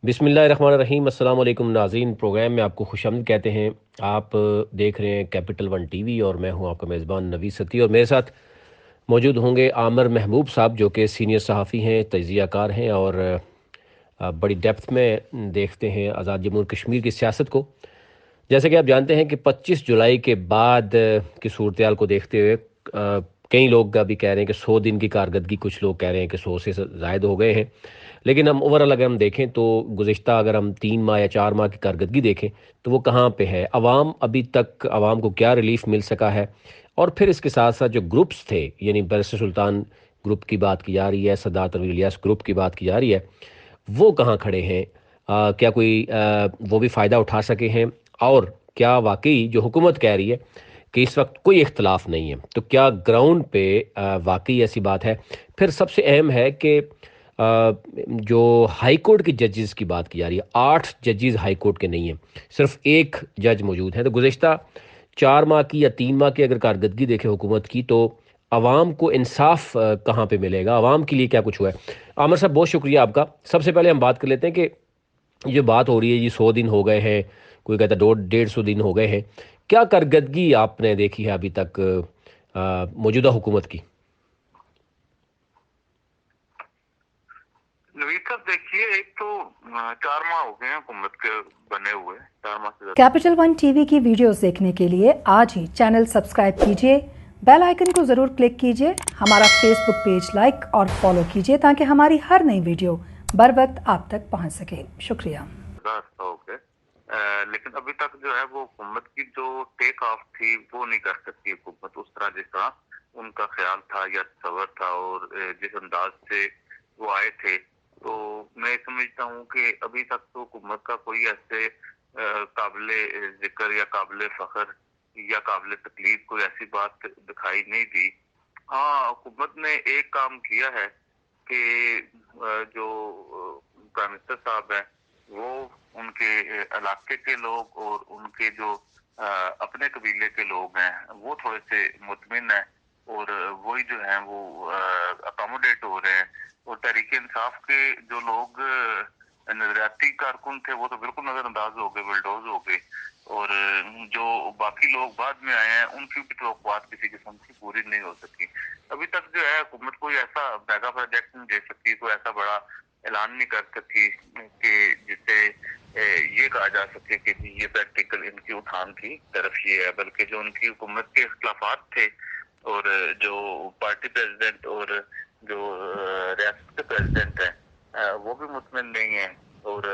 بسم اللہ الرحمن الرحیم۔ السلام علیکم ناظرین، پروگرام میں آپ کو خوش آمدید کہتے ہیں۔ آپ دیکھ رہے ہیں کیپٹل ون ٹی وی اور میں ہوں آپ کا میزبان نوید ستی، اور میرے ساتھ موجود ہوں گے عامر محبوب صاحب، جو کہ سینئر صحافی ہیں، تجزیہ کار ہیں اور بڑی ڈیپتھ میں دیکھتے ہیں آزاد جمہور کشمیر کی سیاست کو۔ جیسے کہ آپ جانتے ہیں کہ 25 جولائی کے بعد کی صورتحال کو دیکھتے ہوئے کئی لوگ ابھی کہہ رہے ہیں کہ 100 دن کی کارکردگی، کچھ لوگ کہہ رہے ہیں کہ 100 سے زائد ہو گئے ہیں، لیکن ہم اوورال اگر ہم دیکھیں تو گزشتہ اگر ہم 3 ماہ یا 4 ماہ کی کارکردگی دیکھیں تو وہ کہاں پہ ہے، عوام ابھی تک عوام کو کیا ریلیف مل سکا ہے، اور پھر اس کے ساتھ ساتھ جو گروپس تھے، یعنی بیرسٹر سلطان گروپ کی بات کی جا رہی ہے، سردار تنویر الیاس گروپ کی بات کی جا رہی ہے، وہ کہاں کھڑے ہیں، کیا کوئی وہ بھی فائدہ اٹھا سکے ہیں، اور کیا واقعی جو حکومت کہہ رہی ہے کہ اس وقت کوئی اختلاف نہیں ہے، تو کیا گراؤنڈ پہ واقعی ایسی بات ہے؟ پھر سب سے اہم ہے کہ آ، جو ہائی کورٹ کے ججز کی بات کی جا رہی ہے، 8 ججز ہائی کورٹ کے نہیں ہیں، صرف ایک جج موجود ہیں۔ تو گزشتہ 4 ماہ کی یا 3 ماہ کی اگر کارکردگی دیکھیں حکومت کی، تو عوام کو انصاف کہاں پہ ملے گا، عوام کے لیے کیا کچھ ہوا ہے؟ عامر صاحب، بہت شکریہ آپ کا۔ سب سے پہلے ہم بات کر لیتے ہیں کہ یہ بات ہو رہی ہے یہ 100 دن ہو گئے ہیں، کوئی کہتا ہے 150 دن ہو گئے ہیں، کیا کارکردگی آپ نے دیکھی ہے ابھی تک موجودہ حکومت کی؟ نوید صاحب دیکھیے، ایک تو 4 ماہ ہو گئے ہیں حکومت کے بنے ہوئے، 4 ماہ سے زیادہ۔ کیپٹل ون ٹی وی کی ویڈیوز دیکھنے کے لیے آج ہی چینل سبسکرائب کیجیے، بیل آئیکن کو ضرور کلک کیجیے، ہمارا فیس بک پیج لائک اور فالو کیجیے تاکہ ہماری ہر نئی ویڈیو بر وقت آپ تک پہنچ سکے۔ شکریہ۔ ہو گئے لیکن ابھی تک جو ہے وہ حکومت کی جو ٹیک آف تھی وہ نہیں کر سکتی حکومت اس طرح جس طرح ان کا خیال تھا یا تصور تھا، اور جس انداز سے وہ آئے تھے۔ تو میں سمجھتا ہوں کہ ابھی تک تو حکومت کا کوئی ایسے قابل ذکر یا قابل فخر یا قابل تکلیف کوئی ایسی بات دکھائی نہیں دی۔ ہاں، حکومت نے ایک کام کیا ہے کہ جو پرائم منسٹر صاحب ہیں وہ ان کے علاقے کے لوگ اور ان کے جو اپنے قبیلے کے لوگ ہیں وہ تھوڑے سے مطمئن ہیں، اور وہی جو ہیں وہ اکاموڈیٹ ہو رہے ہیں۔ اور تحریک انصاف کے جو لوگ نظریاتی کارکن تھے وہ تو بالکل نظر انداز ہو گئے، بلڈوز ہو گئے، اور جو باقی لوگ بعد میں آئے ہیں ان کی بھی توقعات کسی قسم کی پوری نہیں ہو سکی۔ ابھی تک جو ہے حکومت کوئی ایسا میگا پروجیکٹ نہیں دے سکتی، کوئی ایسا بڑا اعلان نہیں کر سکی کہ جسے یہ کہا جا سکے کہ یہ پریکٹیکل ان کی اٹھان کی طرف یہ ہے، بلکہ جو ان کی حکومت کے اختلافات تھے، اور جو پارٹی پریزیڈنٹ اور جو ریاست کے پریزیڈنٹ ہیں وہ بھی مطمئن نہیں ہیں، اور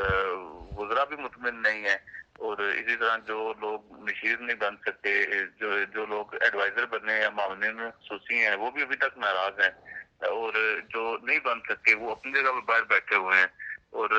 وزراء بھی مطمئن نہیں ہیں، اور اسی طرح جو لوگ مشیر نہیں بن سکتے، جو لوگ ایڈوائزر بنے یا معاونین خصوصی ہیں وہ بھی ابھی تک ناراض ہیں، اور جو نہیں بن سکتے وہ اپنی جگہ پہ باہر بیٹھے ہوئے ہیں۔ اور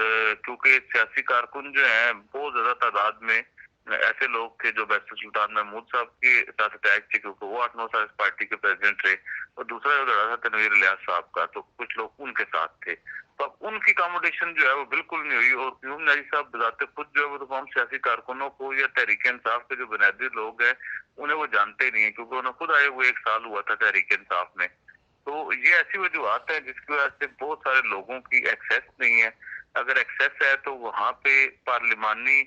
کیونکہ سیاسی کارکن جو ہیں بہت زیادہ تعداد میں ایسے لوگ تھے جو بیرسٹر سلطان محمود صاحب کے ساتھ اٹیچ تھے، کیونکہ وہ 8-9 سال اس پارٹی کے پریزیڈنٹ رہے، اور دوسرا جو لڑا تھا تنویر الیاس صاحب کا، تو کچھ لوگ ان کے ساتھ تھے۔ تو اب ان کی اکاموڈیشن جو ہے وہ بالکل نہیں ہوئی، اور قیوم نیازی صاحب بذات خود جو ہے وہ تمام سیاسی کارکنوں کو یا تحریک انصاف کے جو بنیادی لوگ ہیں انہیں وہ جانتے نہیں ہیں، کیونکہ انہیں خود آئے ہوئے 1 سال ہوا تھا تحریک انصاف میں۔ تو یہ ایسی وجوہات ہیں جس کی وجہ سے بہت سارے لوگوں کی ایکسیس نہیں ہے۔ اگر ایکسیس ہے تو وہاں پہ پارلیمانی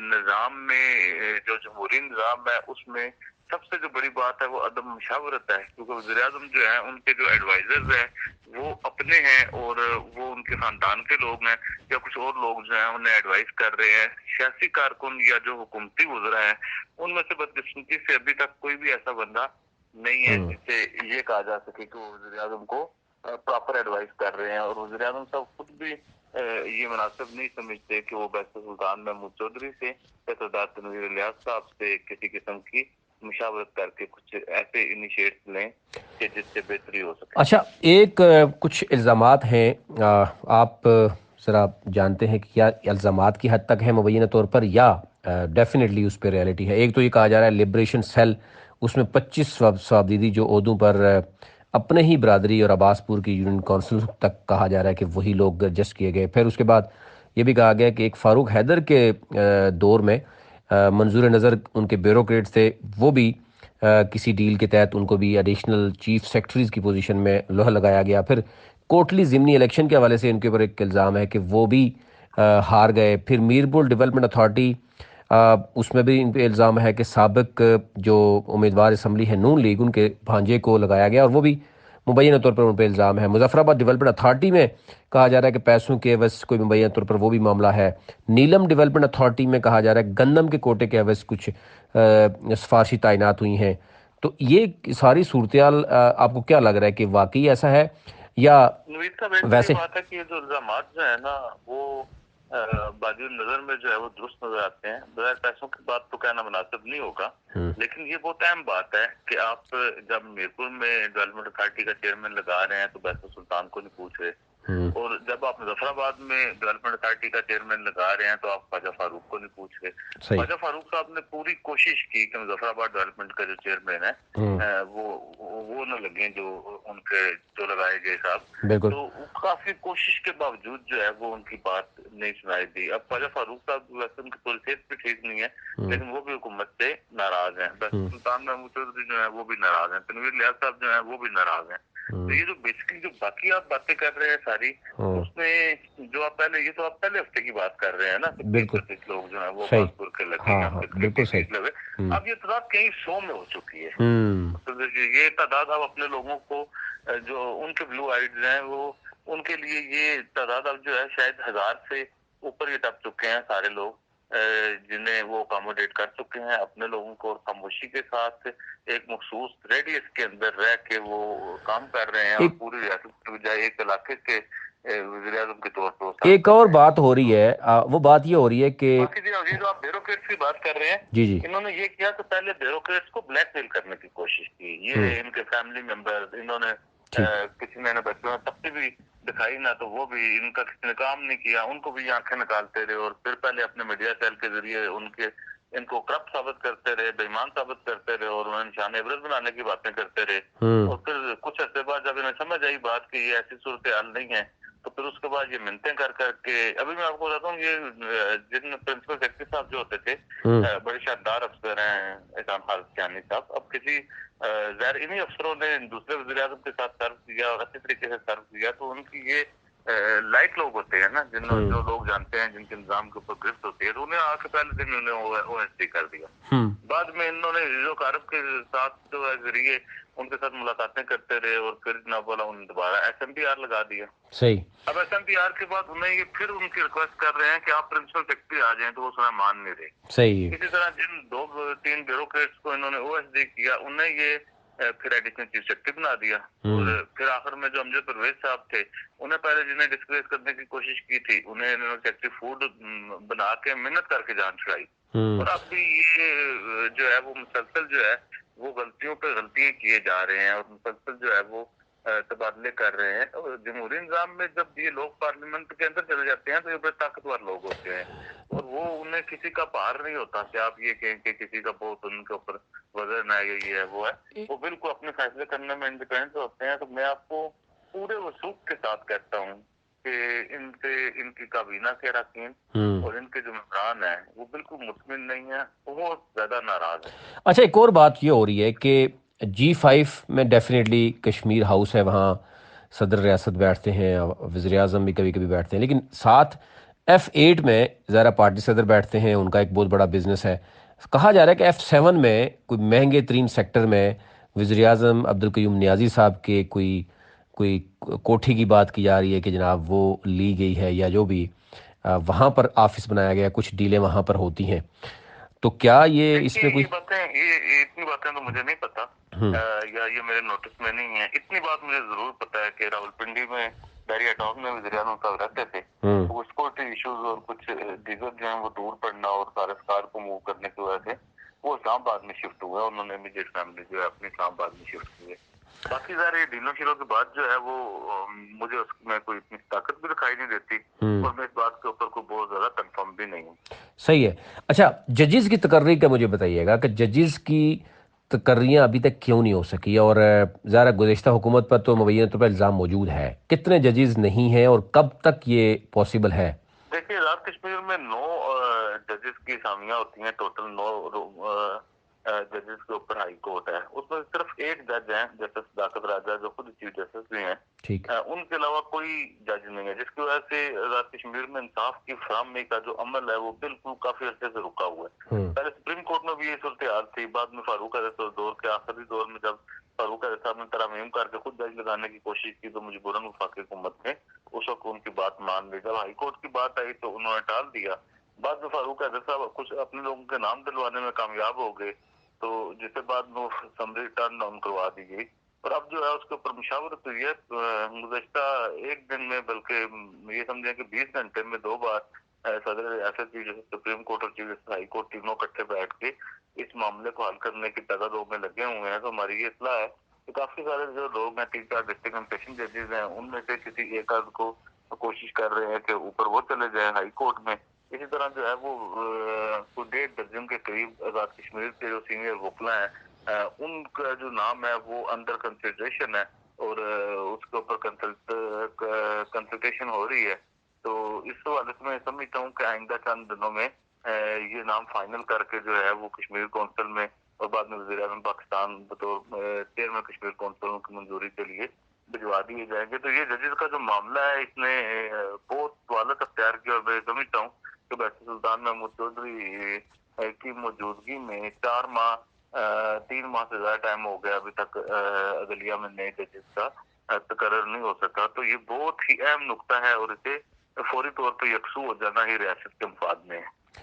نظام میں جو جمہوری نظام ہے اس میں سب سے جو بڑی بات ہے وہ عدم مشاورت ہے، کیونکہ وزیر اعظم جو ہیں ان کے جو ایڈوائزرز ہیں وہ اپنے ہیں، اور وہ ان کے خاندان کے لوگ ہیں، یا کچھ اور لوگ جو ہیں انہیں ایڈوائز کر رہے ہیں۔ سیاسی کارکن یا جو حکومتی وزراء ہیں ان میں سے بدقسمتی سے ابھی تک کوئی بھی ایسا بندہ نہیں ہے جس سے یہ کہا جا سکے کہ وہ وزیر اعظم کو پراپر ایڈوائز کر رہے ہیں، اور وزیر اعظم صاحب خود بھی یہ مناسب نہیں سمجھتے کہ وہ بیرسٹر سلطان محمود چودھری سے یا سردار تنویر الیاس صاحب سے کسی قسم کی مشاورت کر کے کچھ ایسے انیشیٹس لیں کہ جس سے بہتری ہو سکے۔ اچھا، ایک کچھ الزامات ہیں، آپ ذرا جانتے ہیں کہ کیا الزامات کی حد تک ہے مبینہ طور پر، یا ڈیفینیٹلی اس پہ ریئلٹی ہے؟ ایک تو یہ کہا جا رہا ہے لبریشن سیل، اس میں 25 صوابدیدی جو عہدوں پر اپنے ہی برادری اور عباس پور کی یونین کونسل تک کہا جا رہا ہے کہ وہی لوگ ایڈجسٹ کیے گئے۔ پھر اس کے بعد یہ بھی کہا گیا کہ ایک فاروق حیدر کے دور میں منظور نظر ان کے بیوروکریٹس تھے، وہ بھی کسی ڈیل کے تحت ان کو بھی ایڈیشنل چیف سیکرٹریز کی پوزیشن میں لوہا لگایا گیا۔ پھر کوٹلی ضمنی الیکشن کے حوالے سے ان کے اوپر ایک الزام ہے کہ وہ بھی ہار گئے. پھر میرپور ڈیولپمنٹ اتھارٹی اس میں بھی ان پہ الزام ہے کہ سابق جو امیدوار اسمبلی ہے نون لیگ ان کے بھانجے کو لگایا گیا اور وہ بھی مبینہ طور پر ان پہ الزام ہے. مظفر آباد ڈیولپمنٹ اتھارٹی میں کہا جا رہا ہے کہ پیسوں کے عوض کوئی مبینہ طور پر وہ بھی معاملہ ہے. نیلم ڈیولپمنٹ اتھارٹی میں کہا جا رہا ہے گندم کے کوٹے کے عوض کچھ سفارشی تعینات ہوئی ہیں. تو یہ ساری صورتحال آپ کو کیا لگ رہا ہے کہ واقعی ایسا ہے یا نوید صاحب ایک ویسے؟ بات ہے کہ یہ جو الزامات جو ہے نا وہ بادی نظر میں جو ہے وہ درست نظر آتے ہیں. بغیر پیسوں کی بات تو کہنا مناسب نہیں ہوگا، لیکن یہ بہت اہم بات ہے کہ آپ جب میرپور میں ڈیولپمنٹ اتھارٹی کا چیئرمین لگا رہے ہیں تو بیسل سلطان کو نہیں پوچھ رہے، اور جب آپ مظفر آباد میں ڈیولپمنٹ اتھارٹی کا چیئرمین لگا رہے ہیں تو آپ خواجہ فاروق کو نہیں پوچھ رہے. خواجہ فاروق صاحب نے پوری کوشش کی کہ مظفر آباد ڈیولپمنٹ کا جو چیئرمین ہے وہ نہ لگیں جو ان کے جو لگائے گئے صاحب. تو کافی کوشش کے باوجود جو ہے وہ ان کی بات نہیں سنائی دی. اب خواجہ فاروق صاحب ویسے ان کی پوری صحت بھی ٹھیک نہیں ہے لیکن وہ بھی حکومت سے ناراض ہیں. بیسل سلطان محمود چودھری جو ہے وہ بھی ناراض ہیں. تنویر الیاس صاحب جو ہیں وہ بھی ناراض ہیں. تو یہ جو بیسکلی جو باقی آپ باتیں کر رہے ہیں ساری اس میں جو آپ پہلے یہ تو آپ پہلے ہفتے کی بات کر رہے ہیں نا، 20-25 لوگ جو ہیں وہ پاسپور کے لگے ہیں. اب یہ تعداد کئی 100 میں ہو چکی ہے. یہ تعداد اب اپنے لوگوں کو جو ان کے بلو آئیڈ ہیں وہ ان کے لیے یہ تعداد اب جو ہے شاید 1000 سے اوپر ہی ٹپ چکے ہیں سارے لوگ جنہیں وہ اکاموڈیٹ کر چکے ہیں اپنے لوگوں کو، اور خاموشی کے ساتھ ایک مخصوص ریڈیس کے اندر رہ کے وہ کام کر رہے ہیں اور پوری ریاست کے بجائے ایک علاقے کے وزیر اعظم کے طور پر. ایک اور بات ہو رہی ہے، وہ بات یہ ہو رہی ہے کہ یہ جو آپ بیوروکریٹس کی بات کر رہے ہیں انہوں نے یہ کیا کہ پہلے بیوروکریٹس کو بلیک میل کرنے کی کوشش کی. یہ ان کے فیملی ممبر انہوں نے کسی نے بچوں تب سے بھی دکھائی نہ تو وہ بھی ان کا کسی نے کام نہیں کیا، ان کو بھی آنکھیں نکالتے رہے اور پھر پہلے اپنے میڈیا سیل کے ذریعے ان کو کرپٹ ثابت کرتے رہے، بے ایمان ثابت کرتے رہے اور انہیں نشان عبرت بنانے کی باتیں کرتے رہے. اور پھر کچھ عرصے بعد جب انہیں سمجھ آئی بات کہ یہ ایسی صورتحال نہیں ہے تو پھر اس کے بعد یہ منتیں کر کے ابھی میں آپ کو بتاتا ہوں یہ جن پرنسپل سیکرٹری صاحب جو ہوتے تھے بڑے شاندار افسر ہیں احسان خالد کیانی صاحب، اب کسی ظاہر انہی افسروں نے دوسرے وزیر اعظم کے ساتھ سرو کیا اور اچھی طریقے سے سرو کیا تو ان کی یہ لائٹ لوگ ہوتے ہیں نا جو لوگ جانتے ہیں جن کے نظام کے اوپر گرفت ہوتی ہے تو انہیں آ کے پہلے دن انہیں او ایس ڈی کر دیا. بعد میں انہوں نے ریزو عرب کے ساتھ جو ہے ذریعے ان کے ساتھ ملاقاتیں کرتے رہے اور پھر جناب والا انہوں نے دوبارہ ایس ایم پی آر لگا دیا. اب ایس ایم پی آر کے بعد انہیں یہ پھر ان کی ریکویسٹ کر رہے ہیں کہ آپ پرنسپل سیکرٹری آ جائیں تو وہ سنا مان نہیں رہے. اسی طرح جن 2-3 بیوروکریٹس کو انہوں نے او ایس ڈی کیا انہیں یہ پھر ایڈیشنل چیف سیکرٹری بنا دیا. اور پھر آخر میں جو امجد پرویز صاحب تھے انہیں پہلے جنہیں ڈسکریس کرنے کی کوشش کی تھی انہیں سیکرٹری فوڈ بنا کے محنت کر کے جان چھڑائی. اور اب بھی یہ جو ہے وہ مسلسل جو ہے وہ غلطیوں پہ غلطیاں کیے جا رہے ہیں اور مسلسل جو ہے وہ تبادلے کر رہے ہیں. اور جمہوری نظام میں جب یہ لوگ پارلیمنٹ کے اندر چلے جاتے ہیں تو یہ بڑے طاقتور لوگ ہوتے ہیں اور وہ انہیں کسی کا پار نہیں ہوتا کہ آپ یہ کہیں کہ کسی کا بہت ان کے اوپر وزن ہے یہ ہے وہ ہے، وہ بالکل اپنے فیصلے کرنے میں انڈیپینڈنٹ ہوتے ہیں. تو میں آپ کو پورے وثوق کے ساتھ کہتا ہوں کہ ان کی کابینہ کے اراکین اور ان کے جو ممبران ہیں وہ بالکل مطمئن نہیں ہیں، بہت زیادہ ناراض ہیں. اچھا ایک اور بات یہ ہو رہی ہے کہ G5 میں ڈیفینیٹلی کشمیر ہاؤس ہے، وہاں صدر ریاست بیٹھتے ہیں، وزیر اعظم بھی کبھی کبھی بیٹھتے ہیں، لیکن ساتھ F8 میں ذرا پارٹی صدر بیٹھتے ہیں، ان کا ایک بہت بڑا بزنس ہے. کہا جا رہا ہے کہ F7 میں کوئی مہنگے ترین سیکٹر میں وزیر اعظم عبدالقیوم نیازی صاحب کے کوئی کوٹھی کی بات کی جا رہی ہے کہ جناب وہ لی گئی ہے یا جو بھی وہاں پر آفس بنایا گیا، کچھ ڈیلیں وہاں پر ہوتی ہیں. تو کیا یہ اس میں کوئی یہ اتنی باتیں تو مجھے نہیں پتا یا یہ میرے نوٹس میں نہیں ہے. اتنی بات مجھے ضرور پتا ہے کہ راولپنڈی میں بیری اٹاک میں وزیر اعظم صاحب رہتے تھے، وہ سیکورٹی ایشوز اور کچھ دیگر جو ہیں وہ دور پڑنا اور کارسکار کو موو کرنے کی وجہ سے وہ اسلام آباد میں شفٹ ہوئے. انہوں نے امیڈیٹ فیملی جو ہے اپنی اسلام آباد میں شفٹ کی ہے. باقی ظاہر یہ ڈیلوں شیلوں کے بعد جو ہے وہ مجھے اس میں کوئی اتنی طاقت بھی دکھائی نہیں دیتی اور میں اس بات کے اوپر کوئی بہت زیادہ کنفرم بھی نہیں ہوں. صحیح ہے. اچھا ججز کی تقرری کا مجھے بتائیے گا کہ ججز کی تقرریاں ابھی تک کیوں نہیں ہو سکی، اور ذرا گزشتہ حکومت پر تو مبینہ طور پر الزام موجود ہے، کتنے ججز نہیں ہیں اور کب تک یہ پاسبل ہے؟ دیکھیے آزاد کشمیر میں 9 ججز کی اسامیاں ہوتی ہیں، ٹوٹل 9 ججز کے اوپر ہائی کورٹ ہے. اس میں صرف ایک جج ہیں جسٹس صداقت راجہ جو خود چیف جسٹس بھی ہیں, ان کے علاوہ کوئی جج نہیں ہے, جس کی وجہ سے آزاد کشمیر میں انصاف کی فراہمی کا جو عمل ہے وہ بالکل کافی عرصے سے رکا ہوا ہے. پہلے سپریم کورٹ میں بھی یہ صورتحال تھی, بعد میں فاروق اعظم دور کے آخری دور میں جب فاروق اعظم صاحب نے ترامیم کر کے خود جج لگانے کی کوشش کی تو مجبوراً وفاقی حکومت نے اس وقت ان کی بات مان لی. جب ہائی کورٹ کی بات آئی تو انہوں نے ٹال دیا. بعد میں فاروق اعظم صاحب کچھ اپنے لوگوں کے نام دلوانے میں کامیاب ہو گئے, تو جس کے بعد وہ سمری ٹرن ڈاؤن کروا دی گئی. اور اب جو ہے اس کے اوپر مشاورت ہوئی ہے گزشتہ ایک دن میں, بلکہ یہ سمجھیں کہ 20 گھنٹے میں 2 بار صدر ریاست کی سپریم کورٹ اور چیف جسٹس ہائی کورٹ تینوں اکٹھے بیٹھ کے اس معاملے کو حل کرنے کی تگادوں میں لگے ہوئے ہیں. تو ہماری یہ اطلاع ہے کہ کافی سارے جو لوگ ہیں 3-4 ڈسٹرکٹ امپیشن ججز ہیں, ان میں سے کسی ایک آدھ کو کوشش کر رہے ہیں کہ اوپر وہ چلے جائیں ہائی کورٹ میں. اسی طرح جو ہے وہ 1.5 درجن کے قریب آزاد کشمیر کے جو سینئر وکلا ہیں ان کا جو نام ہے وہ انڈر کنسیڈریشن ہے اور اس کے اوپر کنسلٹیشن ہو رہی ہے. تو اس حوالے سے میں سمجھتا ہوں کہ آئندہ چند دنوں میں یہ نام فائنل کر کے جو ہے وہ کشمیر کونسل میں اور بعد میں وزیر اعظم پاکستان بطور چیئرمین کشمیر کونسل کی منظوری کے لیے بھجوا دیے جائیں گے. تو یہ ججز کا جو معاملہ ہے اس نے بہت سوالات اختیار کیا, اور میں سمجھتا ہوں کہ بحث سلطان محمود چودھری کی موجودگی میں 3 ماہ سے زیادہ ٹائم ہو گیا ابھی تک عدلیہ میں نئے ججز کا تقرر نہیں ہو سکا. تو یہ بہت ہی اہم نقطہ ہے اور اسے فوری طور پہ یکسو ہو جانا ہی ریاست کے مفاد میں ہے.